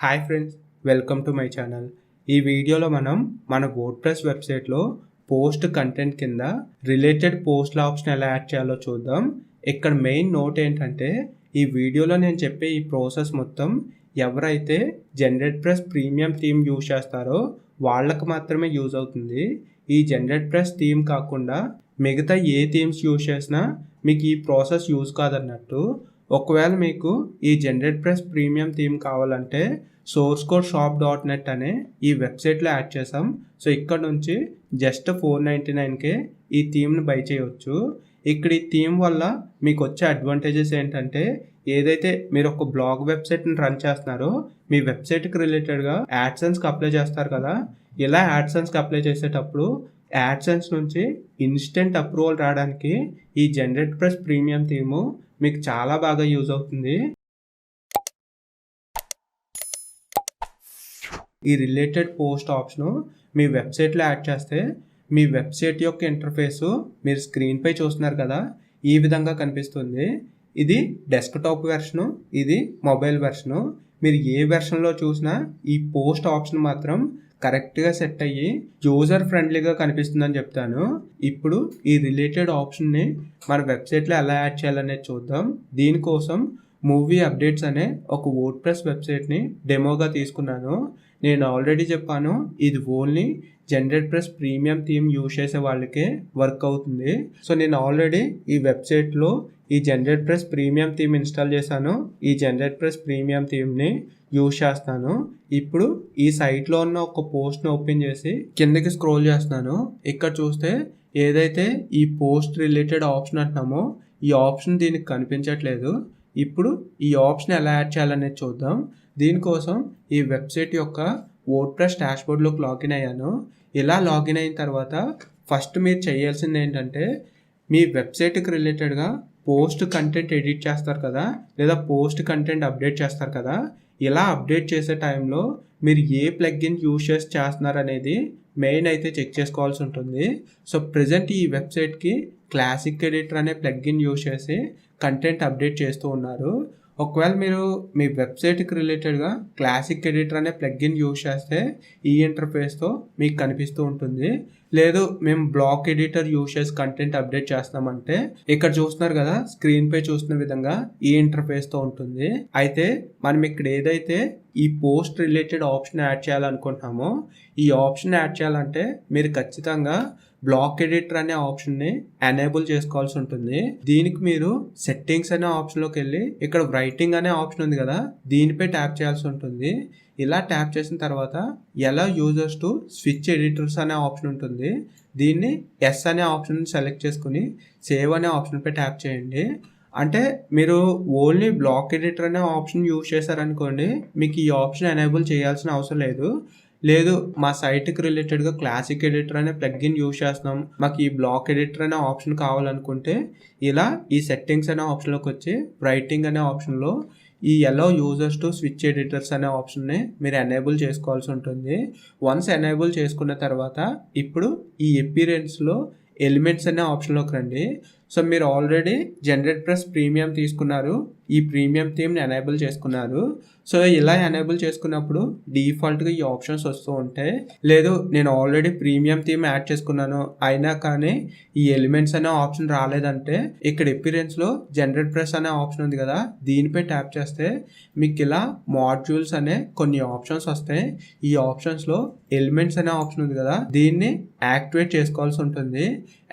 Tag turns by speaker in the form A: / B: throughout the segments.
A: Hi friends, welcome to my channel. ఈ వీడియోలో మనం మన వర్డ్‌ప్రెస్ వెబ్‌సైట్‌లో పోస్ట్ కంటెంట్ కింద రిలేటెడ్ పోస్ట్‌ల ఆప్షన్ ఎలా యాడ్ చేయాలో చూద్దాం. ఇక్కడ మెయిన్ నోట్ ఏంటంటే, ఈ వీడియోలో నేను చెప్పే ఈ ప్రాసెస్ మొత్తం ఎవరైతే జనరేట్‌ప్రెస్ ప్రీమియం థీమ్ యూజ్ చేస్తారో వాళ్ళకి మాత్రమే యూజ్ అవుతుంది. ఈ జనరేట్‌ప్రెస్ థీమ్ కాకుండా మిగతా ఏ థీమ్స్ యూజ్ చేసినా మీకు ఈ ప్రాసెస్ యూజ్ కాదన్నట్టు. ఒకవేళ మీకు ఈ జనరేట్‌ప్రెస్ ప్రీమియం థీమ్ కావాలంటే sourceCodeShop.net అనే ఈ వెబ్సైట్లో యాడ్ చేసాం. సో ఇక్కడ నుంచి జస్ట్ $499కే ఈ థీమ్‌ని బై చేయొచ్చు. ఇక్కడ ఈ థీమ్ వల్ల మీకు వచ్చే అడ్వాంటేజెస్ ఏంటంటే, ఏదైతే మీరు ఒక బ్లాగ్ వెబ్సైట్‌ని రన్ చేస్తున్నారో మీ వెబ్సైట్‌కి రిలేటెడ్‌గా యాడ్సెన్స్‌కి అప్లై చేస్తారు కదా. ఇలా యాడ్సెన్స్‌కి అప్లై చేసేటప్పుడు యాడ్సెన్స్ నుంచి ఇన్స్టెంట్ అప్రూవల్ రావడానికి ఈ జనరేట్‌ప్రెస్ ప్రీమియం థీము మీకు చాలా బాగా యూజ్ అవుతుంది. ఈ రిలేటెడ్ పోస్ట్ ఆప్షను మీ వెబ్సైట్లో యాడ్ చేస్తే మీ వెబ్సైట్ యొక్క ఇంటర్ఫేసు మీరు స్క్రీన్పై చూస్తున్నారు కదా, ఈ విధంగా కనిపిస్తుంది. ఇది డెస్క్టాప్ వెర్షను, ఇది మొబైల్ వెర్షను. మీరు ఏ వెర్షన్లో చూసినా ఈ పోస్ట్ ఆప్షన్ మాత్రం కరెక్ట్గా సెట్ అయ్యి యూజర్ ఫ్రెండ్లీగా కనిపిస్తుందని చెప్తాను. ఇప్పుడు ఈ రిలేటెడ్ ఆప్షన్ని మన వెబ్సైట్లో ఎలా యాడ్ చేయాలనేది చూద్దాం. దీనికోసం మూవీ అప్డేట్స్ అనే ఒక వర్డ్‌ప్రెస్ వెబ్సైట్ని డెమోగా తీసుకున్నాను. నేను ఆల్రెడీ చెప్పాను, ఇది ఓన్లీ జనరేట్‌ప్రెస్ ప్రీమియం థీమ్ యూజ్ చేసే వాళ్ళకే వర్క్ అవుతుంది. సో నేను ఆల్రెడీ ఈ వెబ్సైట్లో ఈ జనరేట్‌ప్రెస్ ప్రీమియం థీమ్ ఇన్స్టాల్ చేశాను. ఈ జనరేట్‌ప్రెస్ ప్రీమియం థీమ్ని యూజ్ చేస్తాను. ఇప్పుడు ఈ సైట్లో ఉన్న ఒక పోస్ట్ని ఓపెన్ చేసి కిందకి స్క్రోల్ చేస్తున్నాను. ఇక్కడ చూస్తే ఏదైతే ఈ పోస్ట్ రిలేటెడ్ ఆప్షన్ అంటున్నామో ఈ ఆప్షన్ దీనికి కనిపించట్లేదు. ఇప్పుడు ఈ ఆప్షన్ ఎలా యాడ్ చేయాలనేది చూద్దాం. దీనికోసం ఈ వెబ్సైట్ యొక్క వర్డ్‌ప్రెస్ డాష్‌బోర్డ్‌లోకి లాగిన్ అయ్యాను. ఇలా లాగిన్ అయిన తర్వాత ఫస్ట్ మీరు చేయాల్సింది ఏంటంటే, మీ వెబ్సైట్కి రిలేటెడ్గా పోస్ట్ కంటెంట్ ఎడిట్ చేస్తారు కదా, లేదా పోస్ట్ కంటెంట్ అప్డేట్ చేస్తారు కదా. ఇలా అప్డేట్ చేసే టైంలో మీరు ఏ ప్లగ్ఇన్ యూజ్ చేస్తున్నారు అనేది మెయిన్ అయితే చెక్ చేసుకోవాల్సి ఉంటుంది. సో ప్రెజెంట్ ఈ వెబ్సైట్కి క్లాసిక్ ఎడిటర్ అనే ప్లగ్ఇన్ యూజ్ చేసి కంటెంట్ అప్డేట్ చేస్తూ ఉన్నారు. ఒకవేళ మీరు మీ వెబ్సైట్కి రిలేటెడ్గా క్లాసిక్ ఎడిటర్ అనే ప్లగ్ఇన్ యూజ్ చేస్తే ఈ ఇంటర్ఫేస్తో మీకు కనిపిస్తూ ఉంటుంది. లేదు మేము బ్లాక్ ఎడిటర్ యూజ్ చేసి కంటెంట్ అప్డేట్ చేస్తామంటే ఇక్కడ చూస్తున్నారు కదా, స్క్రీన్పై చూస్తున్న విధంగా ఈ ఇంటర్ఫేస్తో ఉంటుంది. అయితే మనం ఇక్కడ ఏదైతే ఈ పోస్ట్ రిలేటెడ్ ఆప్షన్ యాడ్ చేయాలనుకుంటున్నామో ఈ ఆప్షన్ యాడ్ చేయాలంటే మీరు ఖచ్చితంగా బ్లాక్ ఎడిటర్ అనే ఆప్షన్ని ఎనేబుల్ చేసుకోవాల్సి ఉంటుంది. దీనికి మీరు సెట్టింగ్స్ అనే ఆప్షన్లోకి వెళ్ళి ఇక్కడ రైటింగ్ అనే ఆప్షన్ ఉంది కదా, దీనిపై ట్యాప్ చేయాల్సి ఉంటుంది. ఇలా ట్యాప్ చేసిన తర్వాత ఎలా యూజర్స్ టు స్విచ్ ఎడిటర్స్ అనే ఆప్షన్ ఉంటుంది. దీన్ని ఎస్ అనే ఆప్షన్ సెలెక్ట్ చేసుకుని సేవ్ అనే ఆప్షన్పై ట్యాప్ చేయండి. అంటే మీరు ఓన్లీ బ్లాక్ ఎడిటర్ అనే ఆప్షన్ యూజ్ చేశారనుకోండి, మీకు ఈ ఆప్షన్ ఎనేబుల్ చేయాల్సిన అవసరం లేదు. లేదు మా సైట్కి రిలేటెడ్గా క్లాసిక్ ఎడిటర్ అనే ప్లగ్ఇన్ యూజ్ చేస్తున్నాం, మాకు ఈ బ్లాక్ ఎడిటర్ అనే ఆప్షన్ కావాలనుకుంటే ఇలా ఈ సెట్టింగ్స్ అనే ఆప్షన్లోకి వచ్చి రైటింగ్ అనే ఆప్షన్లో ఈ allow users to switch editors అనే ఆప్షన్ని మీరు ఎనేబుల్ చేసుకోవాల్సి ఉంటుంది. వన్స్ ఎనేబుల్ చేసుకున్న తర్వాత ఇప్పుడు ఈ అపియరెన్స్లో ఎలిమెంట్స్ అనే ఆప్షన్లోకి రండి. సో మీరు ఆల్రెడీ జనరేట్‌ప్రెస్ ప్రీమియం తీసుకున్నారు, ఈ ప్రీమియం థీమ్ని ఎనేబుల్ చేసుకున్నారు. సో ఇలా ఎనేబుల్ చేసుకున్నప్పుడు డిఫాల్ట్గా ఈ ఆప్షన్స్ వస్తూ ఉంటాయి. లేదు నేను ఆల్రెడీ ప్రీమియం థీమ్ యాడ్ చేసుకున్నాను అయినా కానీ ఈ ఎలిమెంట్స్ అనే ఆప్షన్ రాలేదంటే ఇక్కడ అపియరెన్స్లో జనరేట్‌ప్రెస్ అనే ఆప్షన్ ఉంది కదా, దీనిపై ట్యాప్ చేస్తే మీకు ఇలా మాడ్యూల్స్ అనే కొన్ని ఆప్షన్స్ వస్తాయి. ఈ ఆప్షన్స్లో ఎలిమెంట్స్ అనే ఆప్షన్ ఉంది కదా, దీన్ని యాక్టివేట్ చేసుకోవాల్సి ఉంటుంది.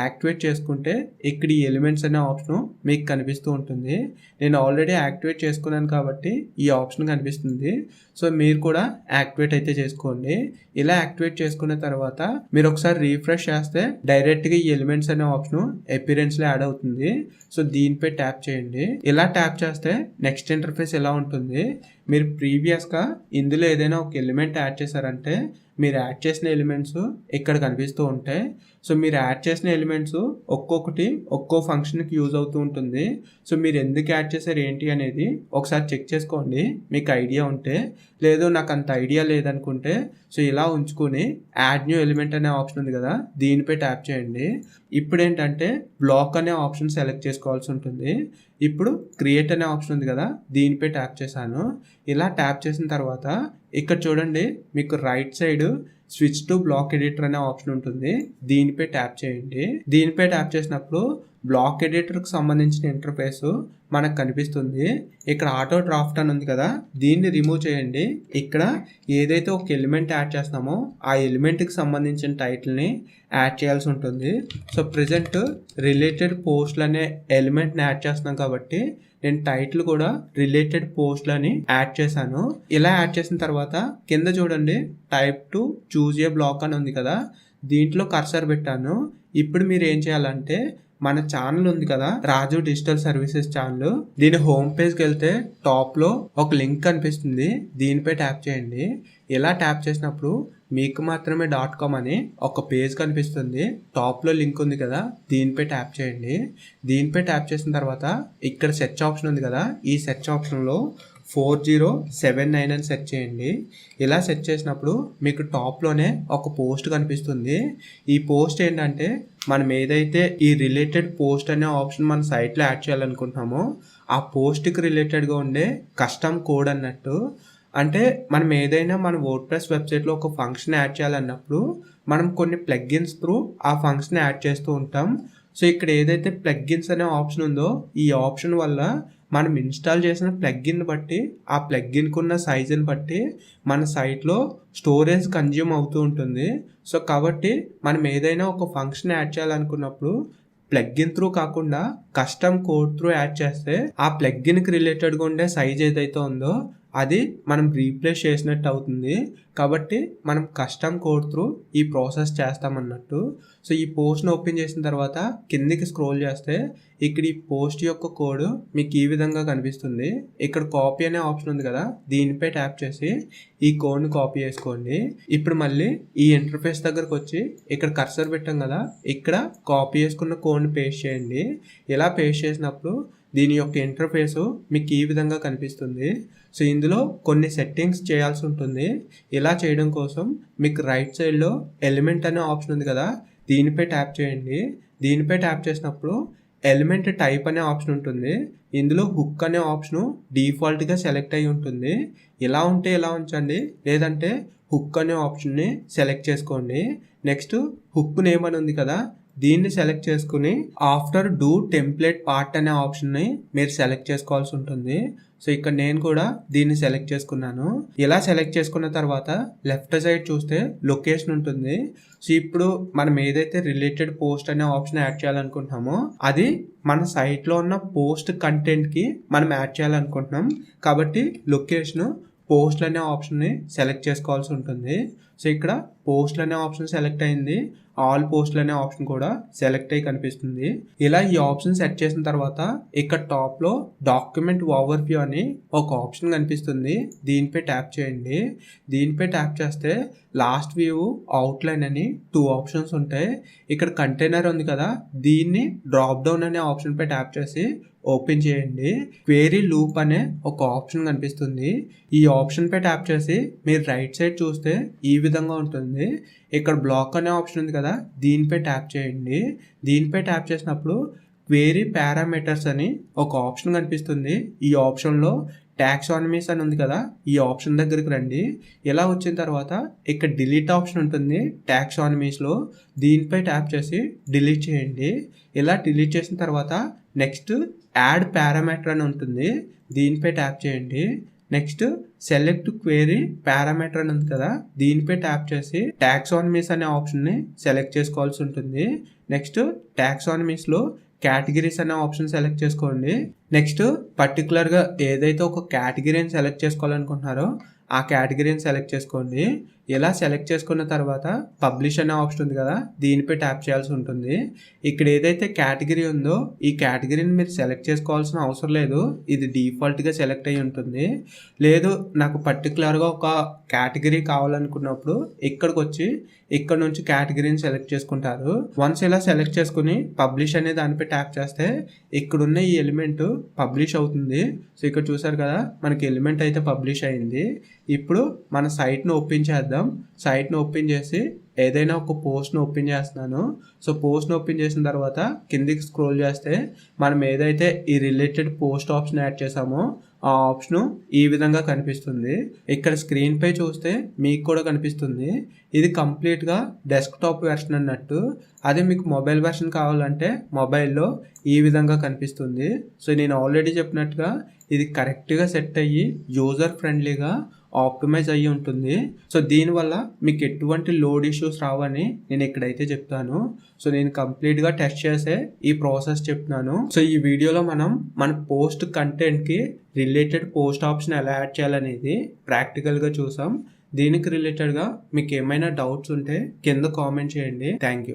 A: యాక్టివేట్ చేసుకుంటే ఇక్కడ ఈ ఎలిమెంట్స్ అనే ఆప్షన్ మీకు కనిపిస్తూ ఉంటుంది. నేను ఆల్రెడీ యాక్టివేట్ చేసుకున్నాను కాబట్టి ఈ ఆప్షన్ కనిపిస్తుంది. సో మీరు కూడా యాక్టివేట్ అయితే చేసుకోండి. ఇలా యాక్టివేట్ చేసుకున్న తర్వాత మీరు ఒకసారి రీఫ్రెష్ చేస్తే డైరెక్ట్గా ఈ ఎలిమెంట్స్ అనే ఆప్షన్ అపియరెన్స్లో యాడ్ అవుతుంది. సో దీనిపై ట్యాప్ చేయండి. ఇలా ట్యాప్ చేస్తే నెక్స్ట్ ఇంటర్ఫేస్ ఎలా ఉంటుంది. మీరు ప్రీవియస్గా ఇందులో ఏదైనా ఒక ఎలిమెంట్ యాడ్ చేశారంటే మీరు యాడ్ చేసిన ఎలిమెంట్స్ ఇక్కడ కనిపిస్తూ ఉంటాయి. సో మీరు యాడ్ చేసిన ఎలిమెంట్స్ ఒక్కొక్కటి ఒక్కో ఫంక్షన్కి యూజ్ అవుతూ ఉంటుంది. సో మీరు ఎందుకు యాడ్ చేశారు ఏంటి అనేది ఒకసారి చెక్ చేసుకోండి మీకు ఐడియా ఉంటే. లేదు నాకు అంత ఐడియా లేదనుకుంటే సో ఇలా ఉంచుకొని యాడ్ న్యూ ఎలిమెంట్ అనే ఆప్షన్ ఉంది కదా, దీనిపై ట్యాప్ చేయండి. ఇప్పుడు ఏంటంటే బ్లాక్ అనే ఆప్షన్ సెలెక్ట్ చేసుకోవాల్సి ఉంటుంది. ఇప్పుడు క్రియేట్ అనే ఆప్షన్ ఉంది కదా, దీనిపై ట్యాప్ చేశాను. ఇలా ట్యాప్ చేసిన తర్వాత ఇక్కడ చూడండి, మీకు right side switch to block editor అనే ఆప్షన్ ఉంటుంది. దీనిపై ట్యాప్ చేయండి. దీనిపై ట్యాప్ చేసినప్పుడు బ్లాక్ ఎడిటర్కి సంబంధించిన ఇంటర్ఫేస్ మనకు కనిపిస్తుంది. ఇక్కడ ఆటో డ్రాఫ్ట్ అని ఉంది కదా, దీన్ని రిమూవ్ చేయండి. ఇక్కడ ఏదైతే ఒక ఎలిమెంట్ యాడ్ చేస్తామో ఆ ఎలిమెంట్కి సంబంధించిన టైటిల్ని యాడ్ చేయాల్సి ఉంటుంది. సో ప్రెజెంట్ రిలేటెడ్ పోస్ట్లు అనే ఎలిమెంట్ని యాడ్ చేస్తున్నాం కాబట్టి నేను టైటిల్ కూడా రిలేటెడ్ పోస్ట్లని యాడ్ చేశాను. ఇలా యాడ్ చేసిన తర్వాత కింద చూడండి, type to choose a block అని ఉంది కదా, దీంట్లో కర్సర్ పెట్టాను. ఇప్పుడు మీరు ఏం చేయాలంటే మన ఛానల్ ఉంది కదా, రాజు డిజిటల్ సర్వీసెస్ ఛానల్, దీని హోమ్ పేజ్కి వెళ్తే టాప్లో ఒక లింక్ కనిపిస్తుంది. దీనిపై ట్యాప్ చేయండి. ఇలా ట్యాప్ చేసినప్పుడు మీకు మాత్రమే .com అని ఒక పేజ్ కనిపిస్తుంది. టాప్లో లింక్ ఉంది కదా, దీనిపై ట్యాప్ చేయండి. దీనిపై ట్యాప్ చేసిన తర్వాత ఇక్కడ సెర్చ్ ఆప్షన్ ఉంది కదా, ఈ సెర్చ్ ఆప్షన్లో 4079 అని సెర్చ్ చేయండి. ఇలా సెర్చ్ చేసినప్పుడు మీకు టాప్లోనే ఒక పోస్ట్ కనిపిస్తుంది. ఈ పోస్ట్ ఏంటంటే మనం ఏదైతే ఈ రిలేటెడ్ పోస్ట్ అనే ఆప్షన్ మన సైట్లో యాడ్ చేయాలనుకుంటున్నామో ఆ పోస్ట్కి రిలేటెడ్గా ఉండే కస్టమ్ కోడ్ అన్నట్టు. అంటే మనం ఏదైనా మన వర్డ్ప్రెస్ వెబ్సైట్లో ఒక ఫంక్షన్ యాడ్ చేయాలన్నప్పుడు మనం కొన్ని ప్లగ్గిన్స్ త్రూ ఆ ఫంక్షన్ యాడ్ చేస్తూ ఉంటాం. సో ఇక్కడ ఏదైతే ప్లగ్గిన్స్ అనే ఆప్షన్ ఉందో ఈ ఆప్షన్ వల్ల మనం ఇన్స్టాల్ చేసిన ప్లగ్గిన్ బట్టి ఆ ప్లగ్గిన్కి ఉన్న సైజుని బట్టి మన సైట్లో స్టోరేజ్ కన్జ్యూమ్ అవుతూ ఉంటుంది. సో కాబట్టి మనం ఏదైనా ఒక ఫంక్షన్ యాడ్ చేయాలనుకున్నప్పుడు ప్లగ్గిన్ త్రూ కాకుండా కస్టమ్ కోడ్ త్రూ యాడ్ చేస్తే ఆ ప్లగ్గిన్కి రిలేటెడ్గా ఉండే సైజ్ ఏదైతే ఉందో అది మనం రీప్లేస్ చేసినట్టు అవుతుంది. కాబట్టి మనం కస్టమ్ కోడ్ త్రూ ఈ ప్రాసెస్ చేస్తామన్నట్టు. సో ఈ పోస్ట్ని ఓపెన్ చేసిన తర్వాత కిందికి స్క్రోల్ చేస్తే ఇక్కడ ఈ పోస్ట్ యొక్క కోడ్ మీకు ఈ విధంగా కనిపిస్తుంది. ఇక్కడ కాపీ అనే ఆప్షన్ ఉంది కదా, దీనిపై ట్యాప్ చేసి ఈ కోడ్ని కాపీ చేసుకోండి. ఇప్పుడు మళ్ళీ ఈ ఇంటర్ఫేస్ దగ్గరకు వచ్చి ఇక్కడ కర్సర్ పెట్టాం కదా, ఇక్కడ కాపీ చేసుకున్న కోడ్ని పేస్ట్ చేయండి. ఇలా పేస్ట్ చేసినప్పుడు దీని యొక్క ఇంటర్ఫేస్ మీకు ఈ విధంగా కనిపిస్తుంది. సో ఇందులో కొన్ని సెట్టింగ్స్ చేయాల్సి ఉంటుంది. ఇలా చేయడం కోసం మీకు రైట్ సైడ్లో ఎలిమెంట్ అనే ఆప్షన్ ఉంది కదా, దీనిపై ట్యాప్ చేయండి. దీనిపై ట్యాప్ చేసినప్పుడు ఎలిమెంట్ టైప్ అనే ఆప్షన్ ఉంటుంది. ఇందులో హుక్ అనే ఆప్షను డిఫాల్ట్గా సెలెక్ట్ అయి ఉంటుంది. ఇలా ఉంటే ఇలా ఉంచండి, లేదంటే హుక్ అనే ఆప్షన్ని సెలెక్ట్ చేసుకోండి. నెక్స్ట్ హుక్ నేమ్ అని ఉంది కదా, దీన్ని సెలెక్ట్ చేసుకుని ఆఫ్టర్ డూ టెంప్లెట్ పార్ట్ అనే ఆప్షన్ని మీరు సెలెక్ట్ చేసుకోవాల్సి ఉంటుంది. సో ఇక్కడ నేను కూడా దీన్ని సెలెక్ట్ చేసుకున్నాను. ఇలా సెలెక్ట్ చేసుకున్న తర్వాత లెఫ్ట్ సైడ్ చూస్తే లొకేషన్ ఉంటుంది. సో ఇప్పుడు మనం ఏదైతే రిలేటెడ్ పోస్ట్ అనే ఆప్షన్ యాడ్ చేయాలనుకుంటున్నామో అది మన సైట్లో ఉన్న పోస్ట్ కంటెంట్కి మనం యాడ్ చేయాలనుకుంటున్నాం. కాబట్టి లొకేషన్ పోస్ట్లు అనే ఆప్షన్ని సెలెక్ట్ చేసుకోవాల్సి ఉంటుంది. సో ఇక్కడ పోస్ట్లు అనే ఆప్షన్ సెలెక్ట్ అయింది, ఆల్ పోస్ట్లు అనే ఆప్షన్ కూడా సెలెక్ట్ అయ్యి కనిపిస్తుంది. ఇలా ఈ ఆప్షన్ సెట్ చేసిన తర్వాత ఇక్కడ టాప్లో డాక్యుమెంట్ ఓవర్ వ్యూ అని ఒక ఆప్షన్ కనిపిస్తుంది. దీనిపై ట్యాప్ చేయండి. దీనిపై ట్యాప్ చేస్తే లాస్ట్ వ్యూ, అవుట్లైన్ అని 2 ఆప్షన్స్ ఉంటాయి. ఇక్కడ కంటైనర్ ఉంది కదా, దీన్ని డ్రాప్ డౌన్ అనే ఆప్షన్పై ట్యాప్ చేసి ఓపెన్ చేయండి. క్వేరీ లూప్ అనే ఒక ఆప్షన్ కనిపిస్తుంది. ఈ ఆప్షన్ పై ట్యాప్ చేసి మీరు రైట్ సైడ్ చూస్తే ఈ విధంగా ఉంటుంది. ఇక్కడ బ్లాక్ అనే ఆప్షన్ ఉంది కదా, దీనిపై ట్యాప్ చేయండి. దీనిపై ట్యాప్ చేసినప్పుడు క్వేరీ పారామీటర్స్ అని ఒక ఆప్షన్ కనిపిస్తుంది. ఈ ఆప్షన్లో టాక్సానమీస్ అని ఉంది కదా, ఈ ఆప్షన్ దగ్గరికి రండి. ఇలా వచ్చిన తర్వాత ఇక్కడ డిలీట్ ఆప్షన్ ఉంటుంది టాక్సానమీస్లో, దీనిపై ట్యాప్ చేసి డిలీట్ చేయండి. ఇలా డిలీట్ చేసిన తర్వాత నెక్స్ట్ యాడ్ పారామీటర్ అని ఉంటుంది, దీనిపై ట్యాప్ చేయండి. నెక్స్ట్ సెలెక్ట్ క్వేరీ పారామీటర్ అని ఉంది కదా, దీనిపై ట్యాప్ చేసి టాక్సానమీస్ అనే ఆప్షన్ని సెలెక్ట్ చేసుకోవాల్సి ఉంటుంది. నెక్స్ట్ టాక్సానమీస్లో కేటగిరీస్ అనే ఆప్షన్ సెలెక్ట్ చేసుకోండి. నెక్స్ట్ పర్టికులర్గా ఏదైతే ఒక కేటగిరీని సెలెక్ట్ చేసుకోవాలనుకుంటున్నారో ఆ కేటగిరీని సెలెక్ట్ చేసుకోండి. ఇలా సెలెక్ట్ చేసుకున్న తర్వాత పబ్లిష్ అనే ఆప్షన్ ఉంది కదా, దీనిపై ట్యాప్ చేయాల్సి ఉంటుంది. ఇక్కడ ఏదైతే కేటగిరీ ఉందో ఈ కేటగిరీని మీరు సెలెక్ట్ చేసుకోవాల్సిన అవసరం లేదు, ఇది డిఫాల్ట్గా సెలెక్ట్ అయి ఉంటుంది. లేదు నాకు పర్టికులర్గా ఒక కేటగిరీ కావాలనుకున్నప్పుడు ఇక్కడికి వచ్చి ఇక్కడ నుంచి కేటగిరీని సెలెక్ట్ చేసుకుంటారు. వన్స్ ఇలా సెలెక్ట్ చేసుకుని పబ్లిష్ అనే దానిపై ట్యాప్ చేస్తే ఇక్కడున్న ఈ ఎలిమెంట్ పబ్లిష్ అవుతుంది. సో ఇక్కడ చూసారు కదా, మనకి ఎలిమెంట్ అయితే పబ్లిష్ అయింది. ఇప్పుడు మన సైట్ను ఓపెన్ చేద్దాం. సైట్ను ఓపెన్ చేసి ఏదైనా ఒక పోస్ట్ను ఓపెన్ చేస్తున్నాను. సో పోస్ట్ను ఓపెన్ చేసిన తర్వాత కిందికి స్క్రోల్ చేస్తే మనం ఏదైతే ఈ రిలేటెడ్ పోస్ట్ ఆప్షన్ యాడ్ చేసామో ఆ ఆప్షన్ ఈ విధంగా కనిపిస్తుంది. ఇక్కడ స్క్రీన్ పై చూస్తే మీకు కూడా కనిపిస్తుంది. ఇది కంప్లీట్గా డెస్క్టాప్ వెర్షన్ అన్నట్టు. అదే మీకు మొబైల్ వెర్షన్ కావాలంటే మొబైల్లో ఈ విధంగా కనిపిస్తుంది. సో నేను ఆల్రెడీ చెప్పినట్టుగా ఇది కరెక్ట్గా సెట్ అయ్యి యూజర్ ఫ్రెండ్లీగా ఆప్టిమైజ్ అయ్యి ఉంటుంది. సో దీనివల్ల మీకు ఎటువంటి లోడ్ ఇష్యూస్ రావని నేను ఇక్కడైతే చెప్తాను. సో నేను కంప్లీట్గా టెస్ట్ చేసే ఈ ప్రాసెస్ చెప్తున్నాను. సో ఈ వీడియోలో మనం మన పోస్ట్ కంటెంట్కి రిలేటెడ్ పోస్ట్ ఆప్షన్ ఎలా యాడ్ చేయాలనేది ప్రాక్టికల్గా చూసాం. దీనికి రిలేటెడ్గా మీకు ఏమైనా డౌట్స్ ఉంటే కింద కామెంట్ చేయండి. Thank you.